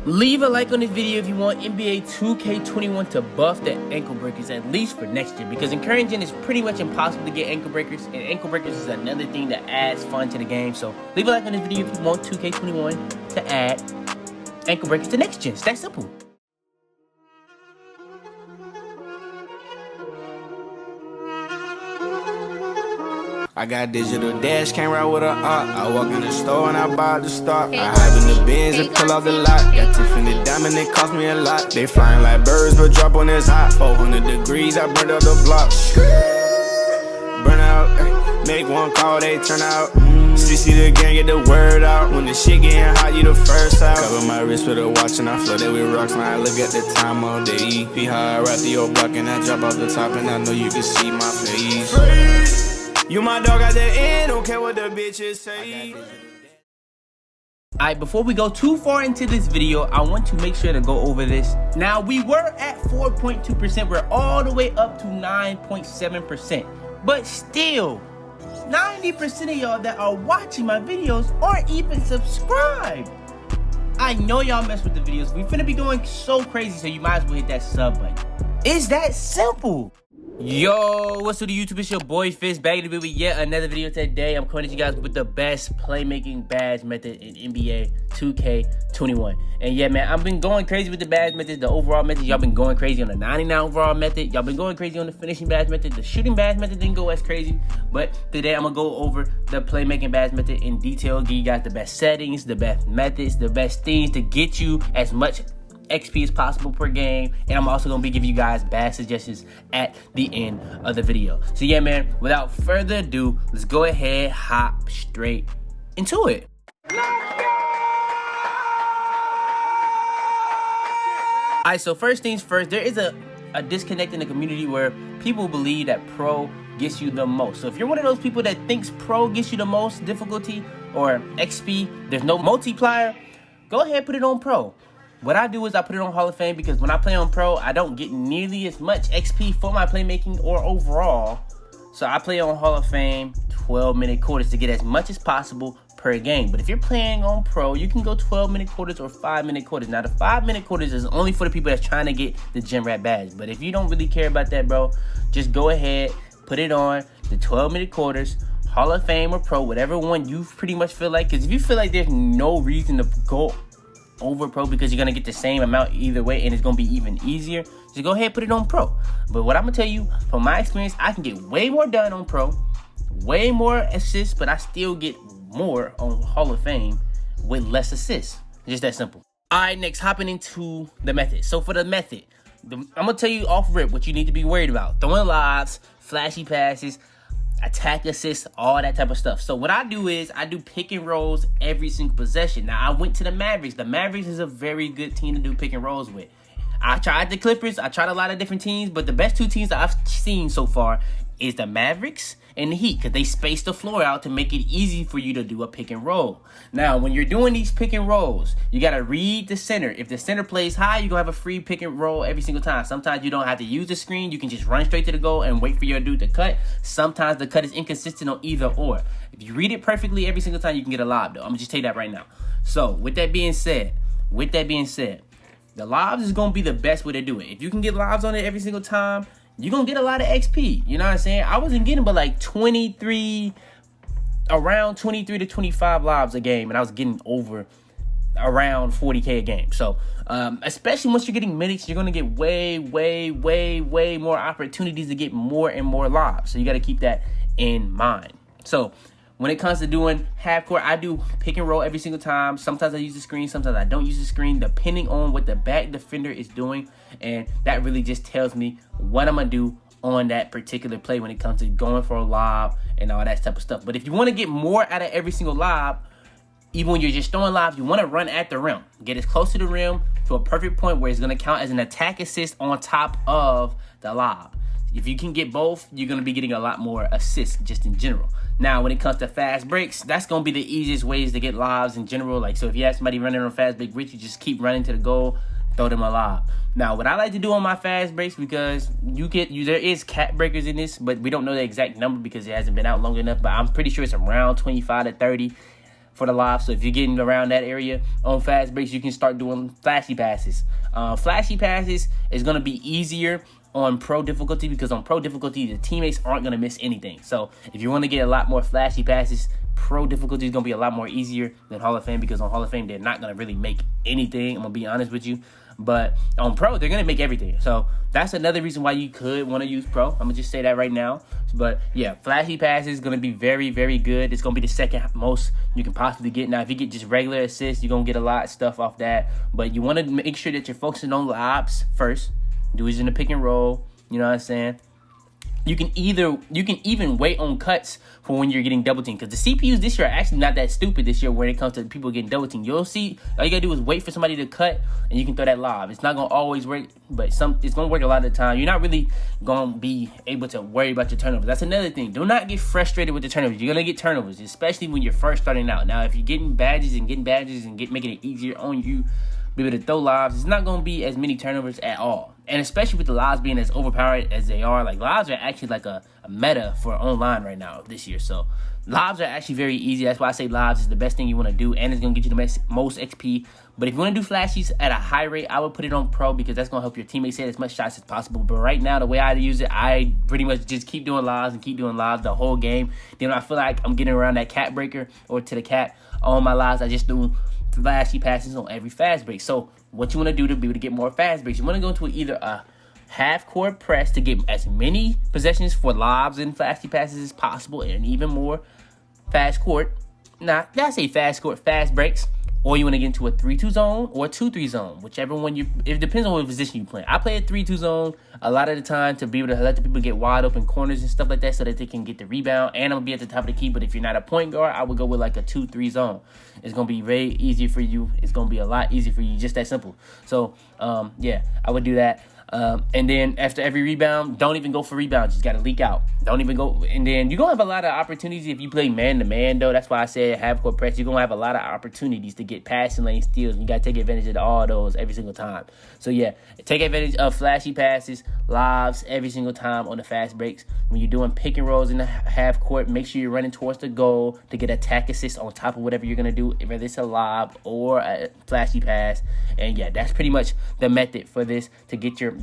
Leave a like on this video if you want NBA 2K21 to buff the ankle breakers, at least for next year, because in current gen it's pretty much impossible to get ankle breakers, and ankle breakers is another thing that adds fun to the game. So leave a like on this video if you want 2K21 to add ankle breakers to next gen. It's that simple. I got digital dash, came right with a I walk in the store and I buy the stock. I hide in the bins and pull out the lot. Got Tiffany diamond, it cost me a lot. They flying like birds, but drop on this hot. 400 degrees, I burned up the block. Burn out, make one call, they turn out. CC the gang, get the word out. When the shit getting hot, you the first out. Cover my wrist with a watch and I flood it with rocks. Now I look at the time all day. Be high right through your block and I drop off the top and I know you can see my face. You my dog at the end, don't care what the bitches say. Alright, before we go too far into this video, I want to make sure to go over this. Now, we were at 4.2%. We're all the way up to 9.7%. But still, 90% of y'all that are watching my videos aren't even subscribed. I know y'all mess with the videos. We finna be going so crazy, so you might as well hit that sub button. It's that simple. Yo, what's up, YouTube? It's your boy Fizz, back to be with yet another video today. I'm coming to you guys with the best playmaking badge method in NBA 2K21. And yeah, man, I've been going crazy with the badge method, the overall method. Y'all been going crazy on the 99 overall method. Y'all been going crazy on the finishing badge method. The shooting badge method didn't go as crazy. But today I'm gonna go over the playmaking badge method in detail. Give you guys the best settings, the best methods, the best things to get you as much XP as possible per game, and I'm also gonna be giving you guys bad suggestions at the end of the video. So yeah, man, without further ado, let's go ahead, hop straight into it. Alright, so first things first, there is a disconnect in the community where people believe that pro gets you the most. So if you're one of those people that thinks pro gets you the most difficulty or XP, there's no multiplier, go ahead, put it on pro. What I do is I put it on Hall of Fame, because when I play on pro, I don't get nearly as much XP for my playmaking or overall. So I play on Hall of Fame 12-minute quarters to get as much as possible per game. But if you're playing on pro, you can go 12-minute quarters or 5-minute quarters. Now, the 5-minute quarters is only for the people that's trying to get the gym rat badge. But if you don't really care about that, bro, just go ahead, put it on the 12-minute quarters, Hall of Fame or pro, whatever one you pretty much feel like. Because if you feel like there's no reason to go over pro because you're gonna get the same amount either way and it's gonna be even easier, just go ahead and put it on pro. But what I'm gonna tell you, from my experience, I can get way more done on pro, way more assists, but I still get more on Hall of Fame with less assists. Just that simple. All right, next, hopping into the method. So for the method, I'm gonna tell you off rip what you need to be worried about: throwing lobs, flashy passes, attack assists, all that type of stuff. So what I do is I do pick and rolls every single possession. Now, I went to the Mavericks. The Mavericks is a very good team to do pick and rolls with. I tried the Clippers. I tried a lot of different teams, but the best two teams that I've seen so far is the Mavericks and the Heat, because they space the floor out to make it easy for you to do a pick and roll. Now, when you're doing these pick and rolls, you got to read the center. If the center plays high, you're going to have a free pick and roll every single time. Sometimes you don't have to use the screen. You can just run straight to the goal and wait for your dude to cut. Sometimes the cut is inconsistent on either or. If you read it perfectly every single time, you can get a lob, though. I'm going to just tell you that right now. So, with that being said, the lobs is going to be the best way to do it. If you can get lobs on it every single time, you're going to get a lot of XP. You know what I'm saying? I wasn't getting but like around 23 to 25 lobs a game, and I was getting over around 40K a game. So, especially once you're getting minutes, you're going to get way more opportunities to get more and more lobs. So you got to keep that in mind. So when it comes to doing half court, I do pick and roll every single time. Sometimes I use the screen, sometimes I don't use the screen, depending on what the back defender is doing. And that really just tells me what I'm going to do on that particular play when it comes to going for a lob and all that type of stuff. But if you want to get more out of every single lob, even when you're just throwing lobs, you want to run at the rim. Get as close to the rim to a perfect point where it's going to count as an attack assist on top of the lob. If you can get both, you're going to be getting a lot more assists just in general. Now, when it comes to fast breaks, that's going to be the easiest ways to get lobs in general. Like, so if you have somebody running on fast break, you just keep running to the goal, throw them a lob. Now, what I like to do on my fast breaks, because there is cap breakers in this, but we don't know the exact number because it hasn't been out long enough, but I'm pretty sure it's around 25 to 30. for the lob. So if you're getting around that area on fast breaks, you can start doing flashy passes. Flashy passes is going to be easier on pro difficulty, because on pro difficulty, the teammates aren't going to miss anything. So if you want to get a lot more flashy passes, pro difficulty is going to be a lot more easier than Hall of Fame, because on Hall of Fame, they're not going to really make anything. I'm going to be honest with you. But on pro, they're going to make everything. So that's another reason why you could want to use pro. I'm going to just say that right now. But yeah, flashy passes is going to be very, very good. It's going to be the second most you can possibly get. Now, if you get just regular assists, you're going to get a lot of stuff off that. But you want to make sure that you're focusing on lobs first. Do it in the pick and roll. You know what I'm saying? You can even wait on cuts for when you're getting double teamed, because the CPUs this year are actually not that stupid this year when it comes to people getting double teamed. You'll see, all you gotta do is wait for somebody to cut and you can throw that lob. It's not gonna always work, but it's gonna work a lot of the time. You're not really gonna be able to worry about your turnovers. That's another thing. Do not get frustrated with the turnovers. You're gonna get turnovers, especially when you're first starting out. Now, if you're getting badges and making it easier on you, be able to throw lobs, it's not going to be as many turnovers at all. And especially with the lobs being as overpowered as they are, like lobs are actually like a meta for online right now this year. So lobs are actually very easy. That's why I say lobs is the best thing you want to do, and it's going to get you the most XP. But if you want to do flashies at a high rate, I would put it on pro, because that's going to help your teammates hit as much shots as possible. But right now, the way I use it, I pretty much just keep doing lobs the whole game. Then when I feel like I'm getting around that cap breaker or to the cap on my lobs, I just do flashy passes on every fast break. So what you want to do to be able to get more fast breaks, you want to go into either a half-court press to get as many possessions for lobs and flashy passes as possible, and even more fast court. Now, I say fast court, fast breaks. Or you want to get into a 3-2 zone or a 2-3 zone, whichever one it depends on what position you play. I play a 3-2 zone a lot of the time to be able to let the people get wide open corners and stuff like that, so that they can get the rebound, and I'm going to be at the top of the key. But if you're not a point guard, I would go with like a 2-3 zone. It's going to be very easy for you. It's going to be a lot easier for you, just that simple. So, yeah, I would do that. And then after every rebound, don't even go for rebounds. Just got to leak out. Don't even go. And then you're going to have a lot of opportunities if you play man-to-man, though. That's why I said half-court press. You're going to have a lot of opportunities to get passing lane steals. And you got to take advantage of all those every single time. So, yeah, take advantage of flashy passes, lobs every single time on the fast breaks. When you're doing pick and rolls in the half-court, make sure you're running towards the goal to get attack assist on top of whatever you're going to do, whether it's a lob or a flashy pass. And, yeah, that's pretty much the method for this to get your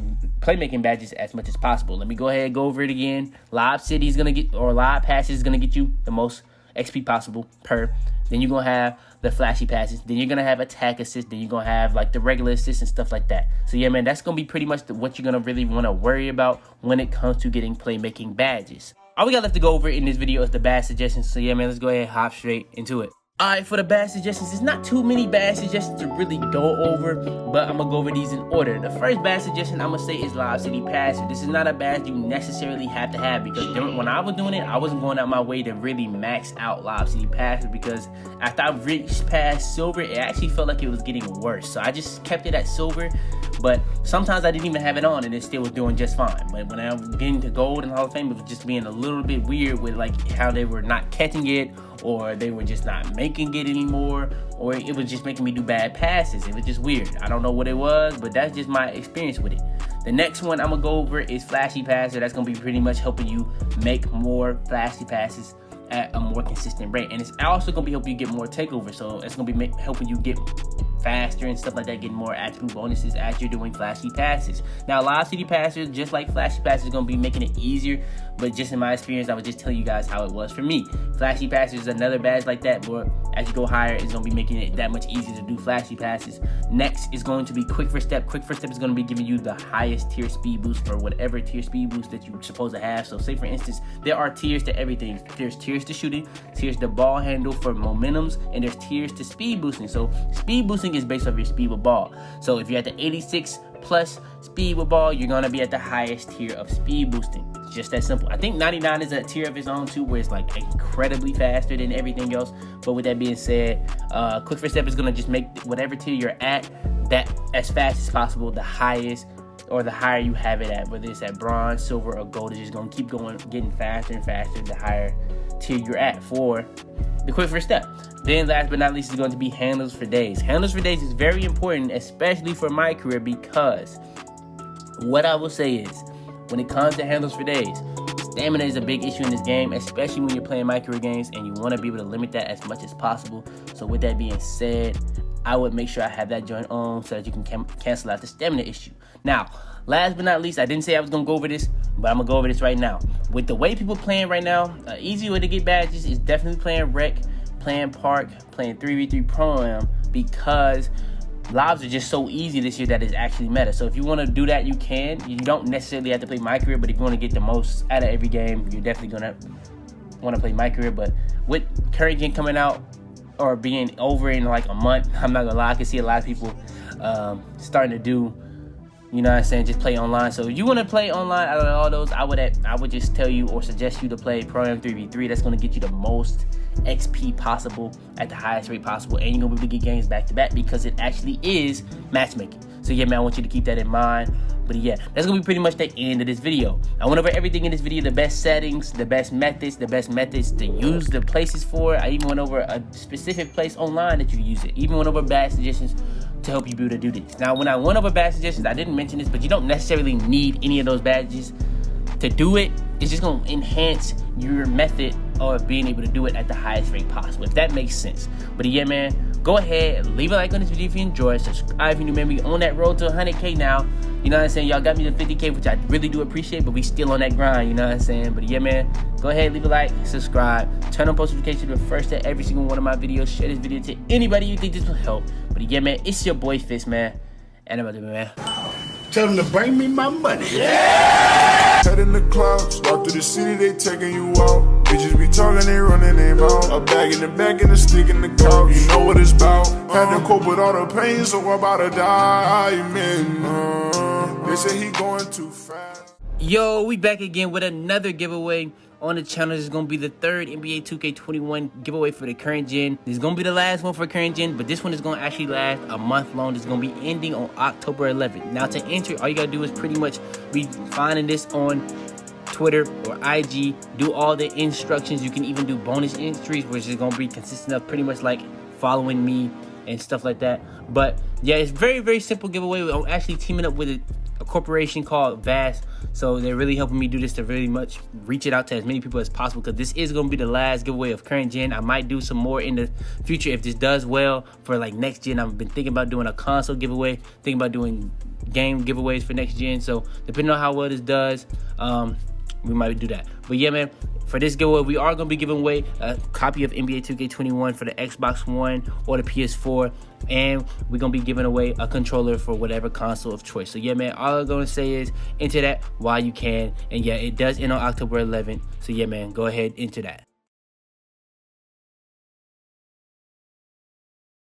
playmaking badges as much as possible. Let me go ahead and go over it again. Lob City is going to get, or lob passes is going to get you the most XP possible per. Then you're going to have the flashy passes. Then you're going to have attack assist. Then you're going to have like the regular assist and stuff like that. So yeah, man, that's going to be pretty much what you're going to really want to worry about when it comes to getting playmaking badges. All we got left to go over in this video is the badge suggestions. So yeah, man, let's go ahead and hop straight into it. Alright, for the badge suggestions, there's not too many badge suggestions to really go over, but I'm going to go over these in order. The first badge suggestion I'm going to say is Lob City Passer. This is not a badge you necessarily have to have, because when I was doing it, I wasn't going out my way to really max out Lob City Passer, because after I reached past silver, it actually felt like it was getting worse. So I just kept it at silver, but sometimes I didn't even have it on and it still was doing just fine. But when I was getting to gold in Hall of Fame, it was just being a little bit weird with like how they were not catching it, or they were just not making it anymore, or it was just making me do bad passes. It was just weird. I don't know what it was, but that's just my experience with it. The next one I'm going to go over is Flashy Passer. That's going to be pretty much helping you make more flashy passes at a more consistent rate. And it's also going to be helping you get more takeovers. So it's going to be helping you get faster and stuff like that, getting more attribute bonuses as you're doing flashy passes. Now, Lob City Passer, just like flashy passes, is going to be making it easier, but just in my experience, I would just tell you guys how it was for me. Flashy passes is another badge like that, but as you go higher, it's going to be making it that much easier to do flashy passes. Next is going to be Quick First Step. Quick First Step is going to be giving you the highest tier speed boost for whatever tier speed boost that you're supposed to have. So say for instance, there are tiers to everything. There's tiers to shooting, tiers to ball handle for momentums, and there's tiers to speed boosting. So speed boosting is based off your speed with ball. So if you're at the 86 plus speed with ball, you're going to be at the highest tier of speed boosting. It's just that simple. I think 99 is a tier of its own too, where it's like incredibly faster than everything else. But with that being said, Quick First Step is going to just make whatever tier you're at that as fast as possible. The highest or the higher you have it at, whether it's at bronze, silver, or gold, it's just going to keep going, getting faster and faster the higher tier you're at for the Quick First Step. Then last but not least is going to be Handles for Days. Handles for Days is very important, especially for my career, because what I will say is, when it comes to Handles for Days, Stamina is a big issue in this game, especially when you're playing my career games, and you want to be able to limit that as much as possible. So with that being said, I would make sure I have that joint on so that you can cancel out the stamina issue. Now, last but not least, I didn't say I was going to go over this, but I'm going to go over this right now. With the way people playing right now, an easy way to get badges is definitely playing Rec, playing Park, playing 3v3 Pro-Am, because lobs are just so easy this year that it's actually meta. So if you want to do that, you can. You don't necessarily have to play my career, but if you want to get the most out of every game, you're definitely going to want to play my career. But with current gen coming out or being over in like a month, I'm not going to lie, I can see a lot of people starting to do, you know what I'm saying, just play online. So if you want to play online out of all those, I would just tell you or suggest you to play Pro-Am 3v3. That's going to get you the most XP possible at the highest rate possible, and you're going to be able to get games back to back because it actually is matchmaking. So yeah, man, I want you to keep that in mind. But yeah, that's going to be pretty much the end of this video. I went over everything in this video, the best settings, the best methods to use the places for. I even went over a specific place online that you use it. Even went over bad suggestions to help you be able to do this. Now, when I went over bad suggestions, I didn't mention this, but you don't necessarily need any of those badges to do it. It's just going to enhance your method of being able to do it at the highest rate possible, if that makes sense. But yeah, man, go ahead, leave a like on this video if you enjoyed. Subscribe if you're new, man. We on that road to 100K now. You know what I'm saying? Y'all got me to 50K, which I really do appreciate, but we still on that grind, you know what I'm saying? But yeah, man, go ahead, leave a like, subscribe, turn on post notifications to be first to every single one of my videos. Share this video to anybody you think this will help. But yeah, man, it's your boy Fitz, man. And I'm about to be, man. Tell them to bring me my money. Yeah! Head in the clouds, walk through the city, they taking you out. Bitches be talking, they running their mouth. A bag in the back and a stick in the couch. You know what it's about. Had to cope with all the pain, so I'm about to die, man. They say he going too fast. Yo, we back again with another giveaway on the channel. This is going to be the third NBA 2K21 giveaway for the current gen. This is going to be the last one for current gen, but this one is going to actually last a month long. This is going to be ending on October 11th. Now, to enter, all you got to do is pretty much be finding this on Twitter or IG. Do all the instructions. You can even do bonus entries, which is going to be consistent of pretty much like following me and stuff like that. But yeah, it's very, very simple giveaway. I'm actually teaming up with a corporation called BADGES, so they're really helping me do this to really much reach it out to as many people as possible, because this is going to be the last giveaway of current gen. I might do some more in the future if this does well for like next gen. I've been thinking about doing a console giveaway, thinking about doing game giveaways for next gen, so depending on how well this does, we might do that. But yeah, man, for this giveaway, we are going to be giving away a copy of NBA 2K21 for the Xbox One or the PS4, and we're going to be giving away a controller for whatever console of choice. So yeah, man, all I'm going to say is enter that while you can. And yeah, it does end on October 11th. So yeah, man, go ahead, enter that.